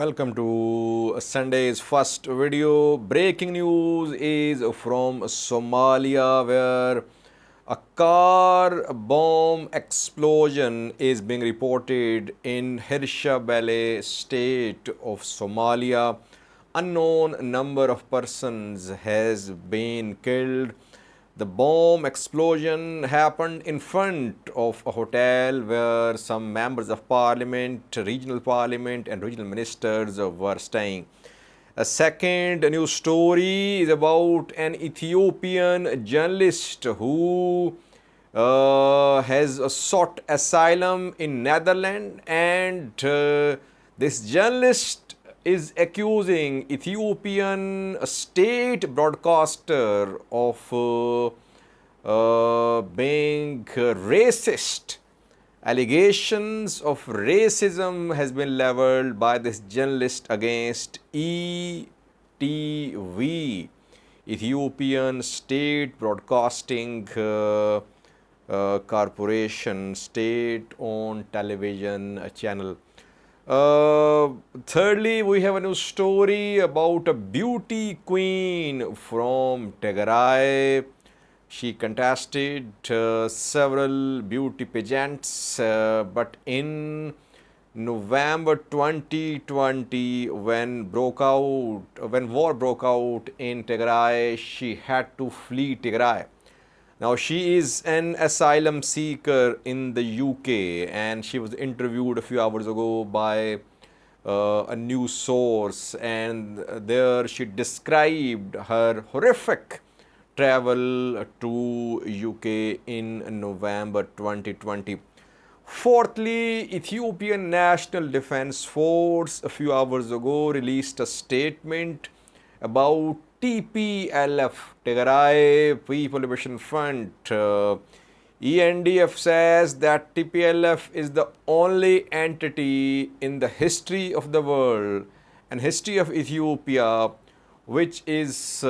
Welcome to Sunday's first video. Breaking news is from Somalia, where a car bomb explosion is being reported in Hirshabelle state of Somalia. Unknown number of persons has been killed. The bomb explosion happened in front of a hotel where some members of parliament, regional parliament and regional ministers were staying. A second news story is about an Ethiopian journalist who has sought asylum in Netherlands, and this journalist is accusing Ethiopian state broadcaster of being racist. Allegations of racism has been leveled by this journalist against ETV, Ethiopian State Broadcasting Corporation, state-owned television channel. Thirdly, we have a new story about a beauty queen from Tigray. She contested several beauty pageants, but in November 2020, when war broke out in Tigray, she had to flee Tigray. Now, she is an asylum seeker in the UK, and she was interviewed a few hours ago by a news source, and there she described her horrific travel to UK in November 2020. Fourthly, Ethiopian National Defense Force a few hours ago released a statement about TPLF, Tigray People Liberation Front. ENDF says that TPLF is the only entity in the history of the world and history of Ethiopia which is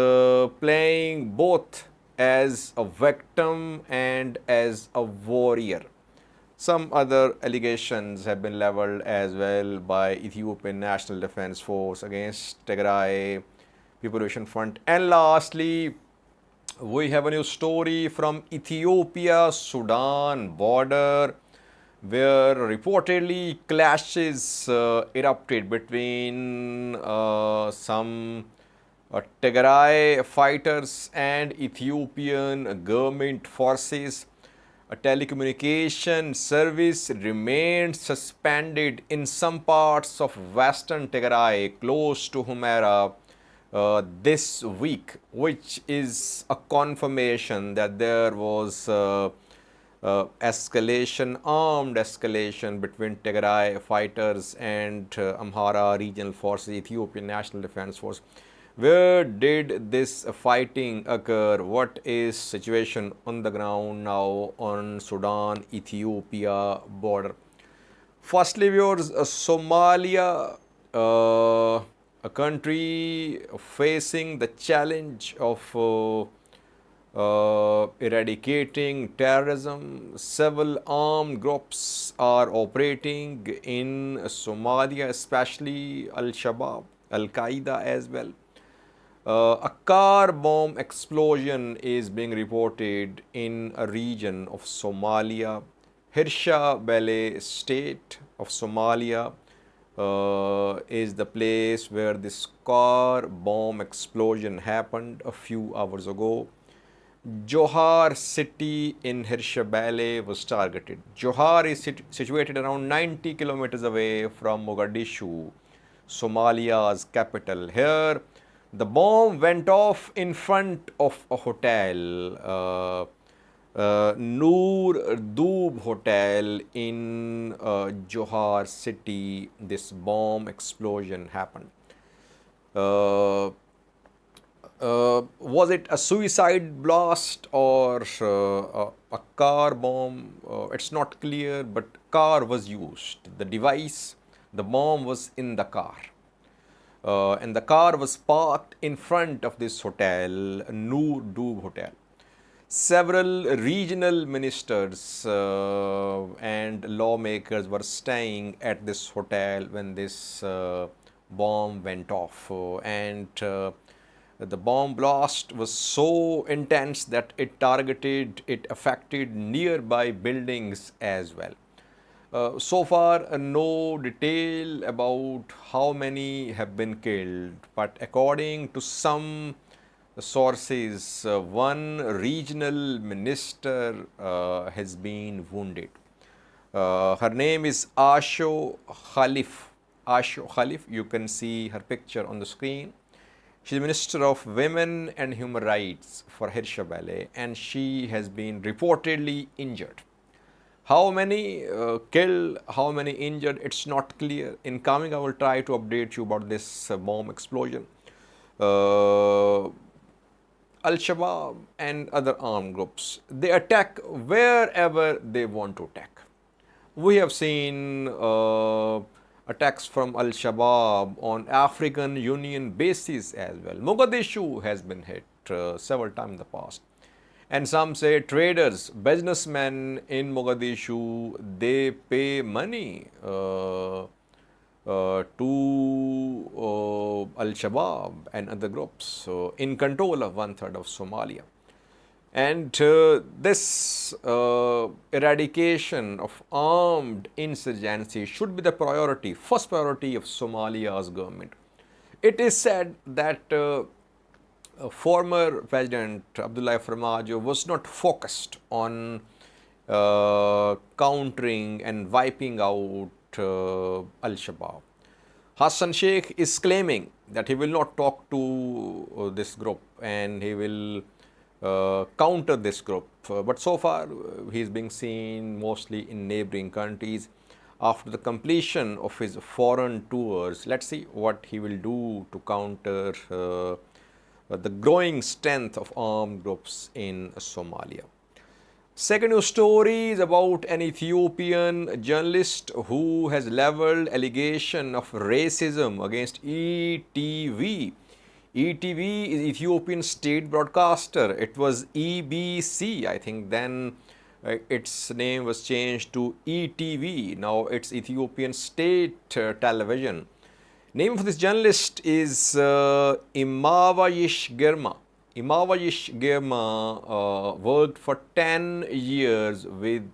playing both as a victim and as a warrior. Some other allegations have been leveled as well by Ethiopian National Defense Force against Tigray People Liberation Front. And lastly, we have a new story from Ethiopia-Sudan border, where reportedly clashes erupted between some Tigray fighters and Ethiopian government forces. A telecommunication service remained suspended in some parts of western Tigray close to Humera this week, which is a confirmation that there was escalation, armed escalation between Tigray fighters and Amhara regional forces, Ethiopian National Defense Force. Where did this fighting occur? What is situation on the ground now on Sudan-Ethiopia border? Firstly, viewers, Somalia, a country facing the challenge of eradicating terrorism. Several armed groups are operating in Somalia, especially Al-Shabaab, Al-Qaeda as well. A car bomb explosion is being reported in a region of Somalia. Hirshabelle state of Somalia is the place where this car bomb explosion happened a few hours ago. Johar city in Hirshabelle was targeted. Johar is situated around 90 kilometers away from Mogadishu, Somalia's capital. Here, the bomb went off in front of a hotel, Noor Doob Hotel in Johar city. This bomb explosion happened. Was it a suicide blast or a car bomb? It's not clear, but car was used. The device, the bomb was in the car. And the car was parked in front of this hotel, Noor Doob Hotel. Several regional ministers and lawmakers were staying at this hotel when this bomb went off, and the bomb blast was so intense that it affected nearby buildings as well. So far, no detail about how many have been killed, but according to some sources, one regional minister has been wounded. Her name is Asho Khalif. Asho Khalif, you can see her picture on the screen. She is Minister of Women and Human Rights for Hirshabelle, and she has been reportedly injured. How many killed, how many injured, it's not clear. In coming, I will try to update you about this bomb explosion. Al-Shabaab and other armed groups, they attack wherever they want to attack. We have seen attacks from Al-Shabaab on African Union bases as well. Mogadishu has been hit several times in the past. And some say traders, businessmen in Mogadishu, they pay money to Al-Shabaab and other groups in control of 1/3 of Somalia. And this eradication of armed insurgency should be the priority, first priority of Somalia's government. It is said that former President Abdullah Farmajo was not focused on countering and wiping out Al-Shabaab. Hassan Sheikh is claiming that he will not talk to this group and he will counter this group. But so far, he is being seen mostly in neighboring countries. After the completion of his foreign tours, let's see what he will do to counter the growing strength of armed groups in Somalia. Second news story is about an Ethiopian journalist who has leveled allegation of racism against ETV. ETV is Ethiopian state broadcaster. It was EBC, I think. Then its name was changed to ETV. Now it's Ethiopian state television. Name of this journalist is Imavayish Girma. Imavayish Girma worked for 10 years with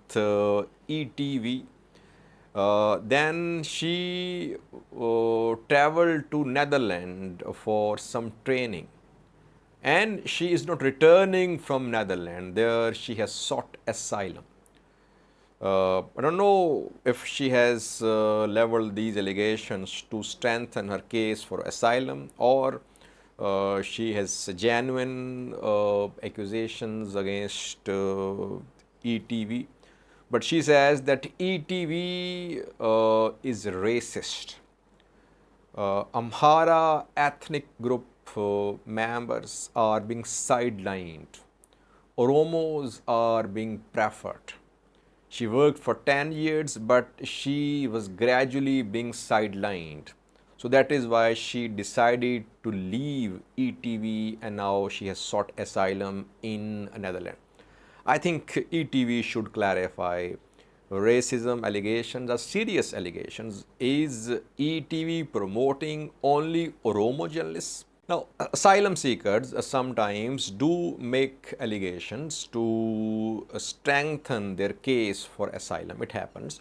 ETV. Then she traveled to Netherlands for some training, and she is not returning from Netherlands. There she has sought asylum. I don't know if she has leveled these allegations to strengthen her case for asylum, or she has genuine accusations against ETV. But she says that ETV is racist. Amhara ethnic group members are being sidelined. Oromos are being preferred. She worked for 10 years, but she was gradually being sidelined. So that is why she decided to leave ETV, and now she has sought asylum in Netherlands. I think ETV should clarify racism allegations are serious allegations. Is ETV promoting only Oromo journalists? Now, asylum seekers sometimes do make allegations to strengthen their case for asylum. It happens.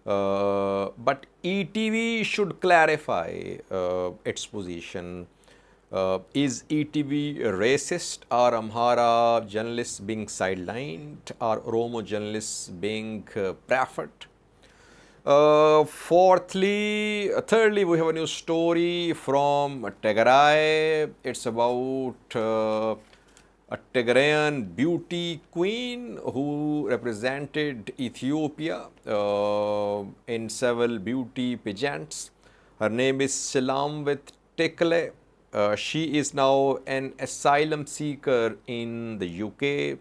But ETV should clarify its position. Is ETV racist? Are Amhara journalists being sidelined? Are Oromo journalists being preferred? Thirdly, we have a new story from Tigray. It's about a Tigrayan beauty queen who represented Ethiopia in several beauty pageants. Her name is Selamwit Tekle. She is now an asylum seeker in the UK.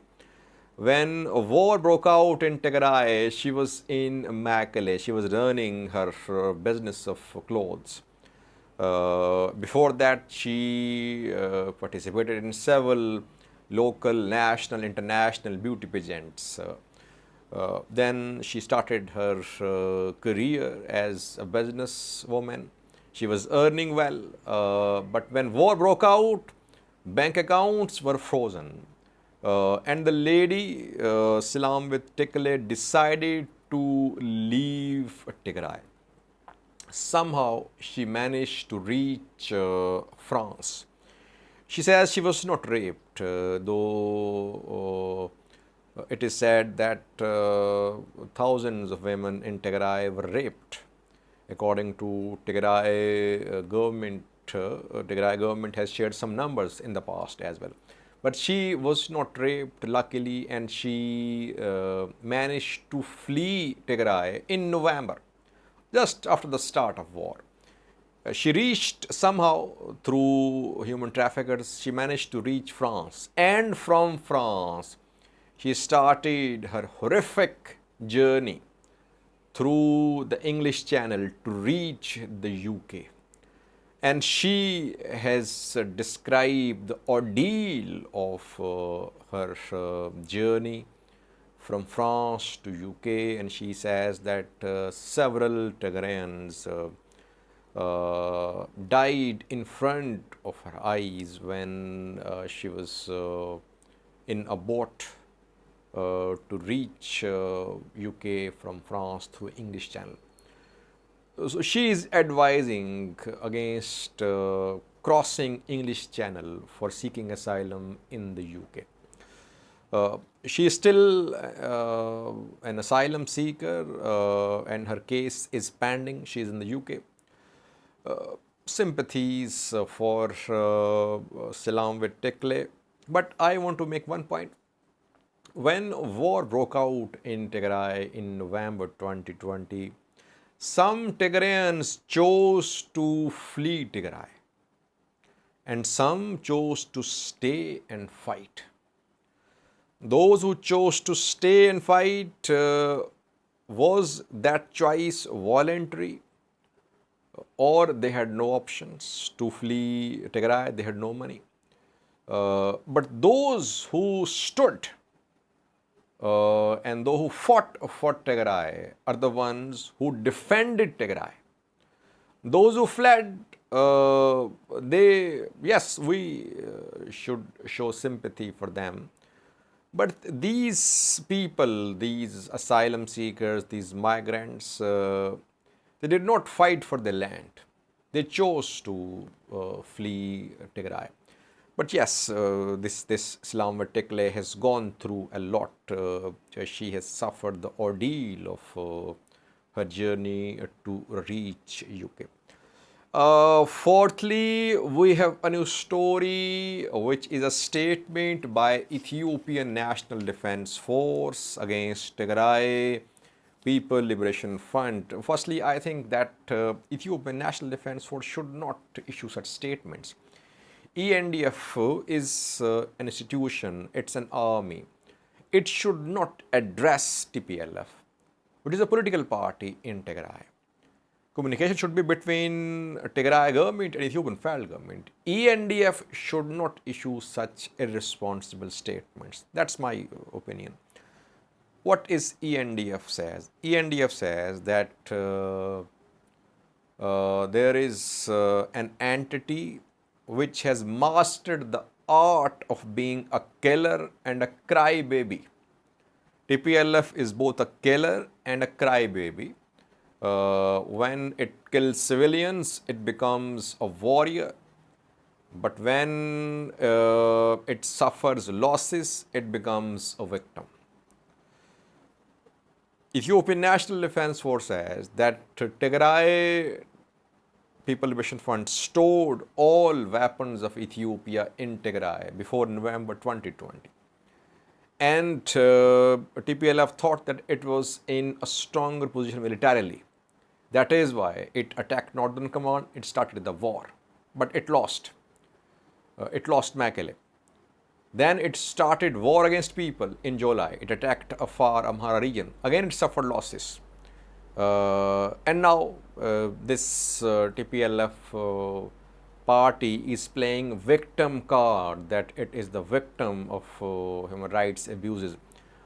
When a war broke out in Tigray, she was in Mekelle. She was running her business of clothes. Before that, she participated in several local, national, international beauty pageants. Then she started her career as a businesswoman. She was earning well, but when war broke out, bank accounts were frozen. And the lady, Selamwit Tekle, decided to leave Tigray. Somehow she managed to reach France. She says she was not raped, though it is said that thousands of women in Tigray were raped. According to Tigray government, Tigray government has shared some numbers in the past as well. But she was not raped, luckily, and she managed to flee Tigray in November, just after the start of war. She reached somehow through human traffickers, she managed to reach France. And from France, she started her horrific journey through the English Channel to reach the UK. And she has described the ordeal of her journey from France to UK, and she says that several Tigrayans died in front of her eyes when she was in a boat to reach UK from France through English Channel. So she is advising against crossing English Channel for seeking asylum in the UK. She is still an asylum seeker and her case is pending. She is in the UK. Sympathies for Selamwit Tekle. But I want to make one point. When war broke out in Tigray in November 2020, some Tigrayans chose to flee Tigray and some chose to stay and fight. Those who chose to stay and fight, was that choice voluntary, or they had no options to flee Tigray, they had no money. But those who stood and those who fought for Tigray are the ones who defended Tigray. Those who fled, yes, we should show sympathy for them. But these people, these asylum seekers, these migrants, they did not fight for their land. They chose to flee Tigray. But yes, this Selamwit Tekle has gone through a lot. She has suffered the ordeal of her journey to reach UK. Fourthly, we have a new story which is a statement by Ethiopian National Defense Force against Tigray People Liberation Front. Firstly, I think that Ethiopian National Defense Force should not issue such statements. ENDF is an institution, it's an army. It should not address TPLF, which is a political party in Tigray. Communication should be between Tigray government and Ethiopian federal government. ENDF should not issue such irresponsible statements. That's my opinion. What is ENDF says? ENDF says that there is an entity which has mastered the art of being a killer and a crybaby. TPLF is both a killer and a crybaby. When it kills civilians, it becomes a warrior. But when it suffers losses, it becomes a victim. Ethiopian National Defense Force says that Tigray People Liberation Front stored all weapons of Ethiopia in Tigray before November 2020. And TPLF thought that it was in a stronger position militarily. That is why it attacked Northern Command, it started the war. But it lost. It lost Mekelle. Then it started war against people in July. It attacked Afar Amhara region. Again it suffered losses. And now this TPLF party is playing victim card, that it is the victim of human rights abuses,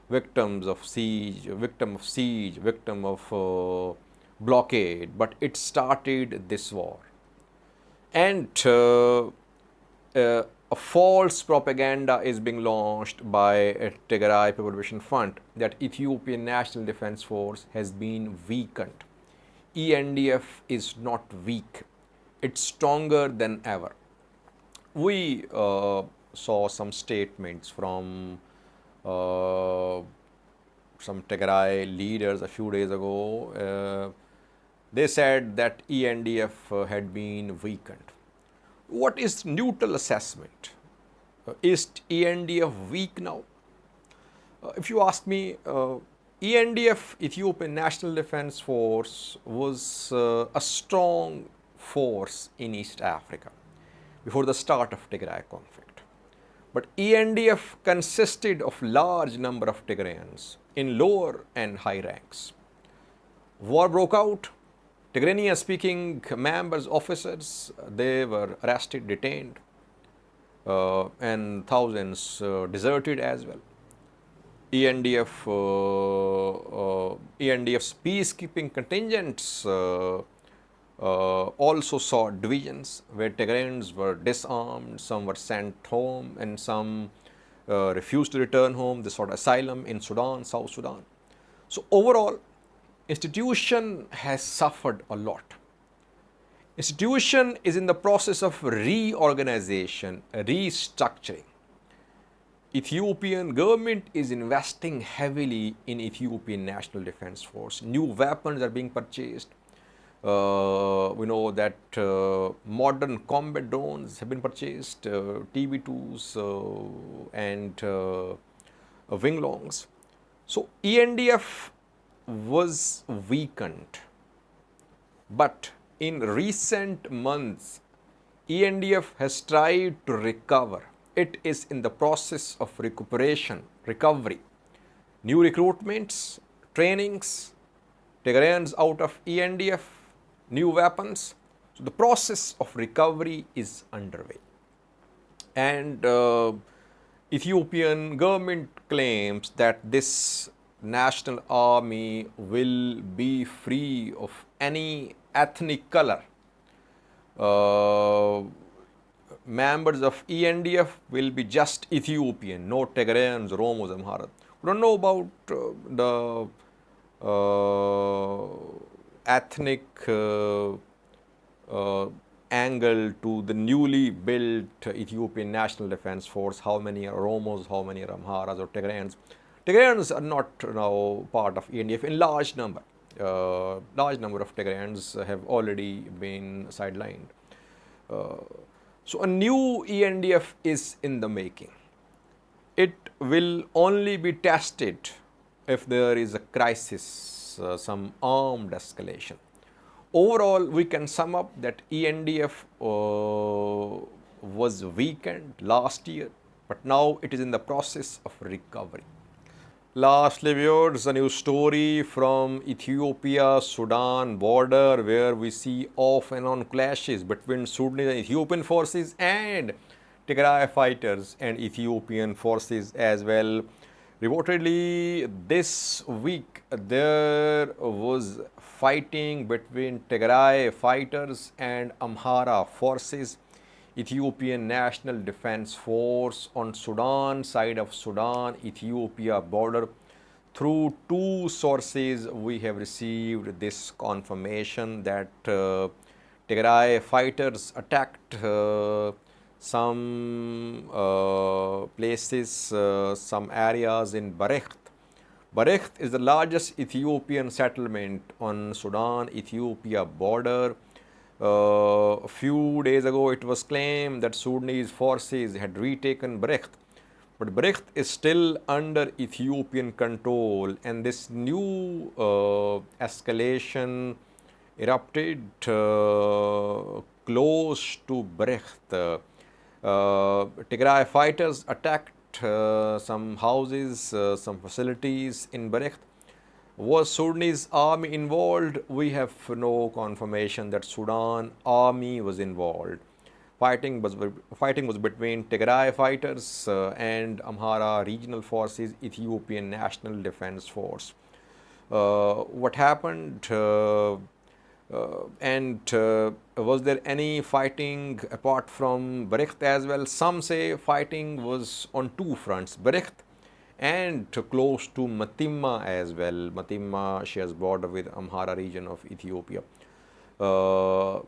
victim of siege, victim of blockade, but it started this war. And a false propaganda is being launched by a Tigray People Liberation Front that Ethiopian National Defense Force has been weakened. ENDF is not weak, it's stronger than ever. We saw some statements from some Tigray leaders a few days ago. They said that ENDF had been weakened. What is neutral assessment? Is ENDF weak now? If you ask me, ENDF, Ethiopian National Defense Force, was a strong force in East Africa before the start of Tigray conflict. But ENDF consisted of large number of Tigrayans in lower and high ranks. War broke out. Tigranian-speaking members, officers, they were arrested, detained, and thousands deserted as well. ENDF's peacekeeping contingents also saw divisions where Tigrayans were disarmed, some were sent home, and some refused to return home. They sought asylum in Sudan, South Sudan. So overall, institution has suffered a lot. Institution is in the process of reorganization, restructuring. Ethiopian government is investing heavily in Ethiopian National Defense Force. New weapons are being purchased. We know that modern combat drones have been purchased, TB2s and winglongs. So ENDF was weakened, but in recent months ENDF has tried to recover. It is in the process of recuperation, recovery, new recruitments, trainings, Tigrayans out of ENDF, new weapons. So the process of recovery is underway, and Ethiopian government claims that this national army will be free of any ethnic color. Members of ENDF will be just Ethiopian, no Tigrayans, Oromos, Amharas. We don't know about the ethnic angle to the newly built Ethiopian National Defense Force. How many are Oromos, how many are Amharas or Tigrayans? Tigrayans are not now part of ENDF in large number. Large number of Tigrayans have already been sidelined. So a new ENDF is in the making. It will only be tested if there is a crisis, some armed escalation. Overall, we can sum up that ENDF was weakened last year, but now it is in the process of recovery. Lastly, viewers, a new story from Ethiopia-Sudan border where we see off and on clashes between Sudanese and Ethiopian forces and Tigray fighters and Ethiopian forces as well. Reportedly, this week there was fighting between Tigray fighters and Amhara forces. Ethiopian National Defense Force on Sudan side of Sudan-Ethiopia border. Through two sources, we have received this confirmation that Tigray fighters attacked some places, some areas in Barekht. Barekht is the largest Ethiopian settlement on Sudan-Ethiopia border. A few days ago, it was claimed that Sudanese forces had retaken Barekht, but Barekht is still under Ethiopian control, and this new escalation erupted close to Barekht. Tigray fighters attacked some houses, some facilities in Barekht. Was Sudanese army involved? We have no confirmation that Sudan army was involved. Fighting was between Tigray fighters and Amhara regional forces, Ethiopian National Defense Force. What happened? And was there any fighting apart from Bericht as well? Some say fighting was on two fronts, Bericht and close to Matimma as well. Matimma shares border with Amhara region of Ethiopia. Uh,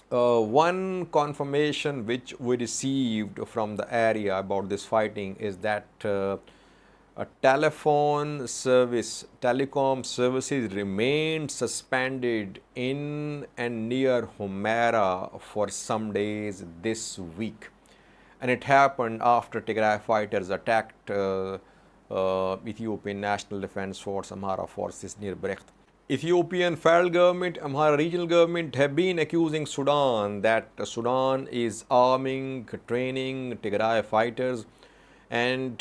one confirmation which we received from the area about this fighting is that a telecom services remained suspended in and near Humera for some days this week. And it happened after Tigray fighters attacked Ethiopian National Defense Force, Amhara forces near Brecht. Ethiopian federal government, Amhara regional government have been accusing Sudan that Sudan is arming, training Tigray fighters. And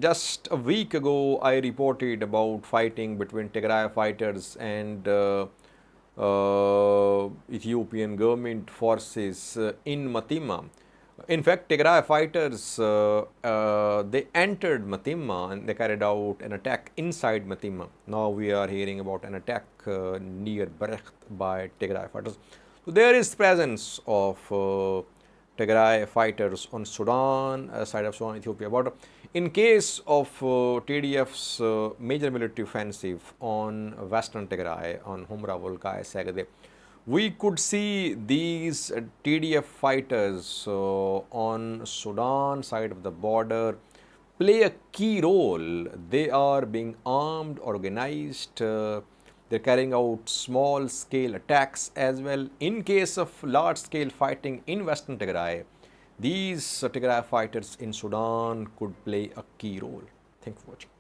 just a week ago, I reported about fighting between Tigray fighters and Ethiopian government forces in Matimma. In fact, Tigray fighters, they entered Matimma and they carried out an attack inside Matimma. Now we are hearing about an attack near Brecht by Tigray fighters. So there is presence of Tigray fighters on Sudan, side of Sudan-Ethiopia border. In case of TDF's major military offensive on Western Tigray, on Humra, Volkai, Sagade, we could see these TDF fighters on Sudan side of the border play a key role. They are being armed, organized, they're carrying out small scale attacks as well. In case of large scale fighting in Western Tigray, these Tigray fighters in Sudan could play a key role. Thank you for watching.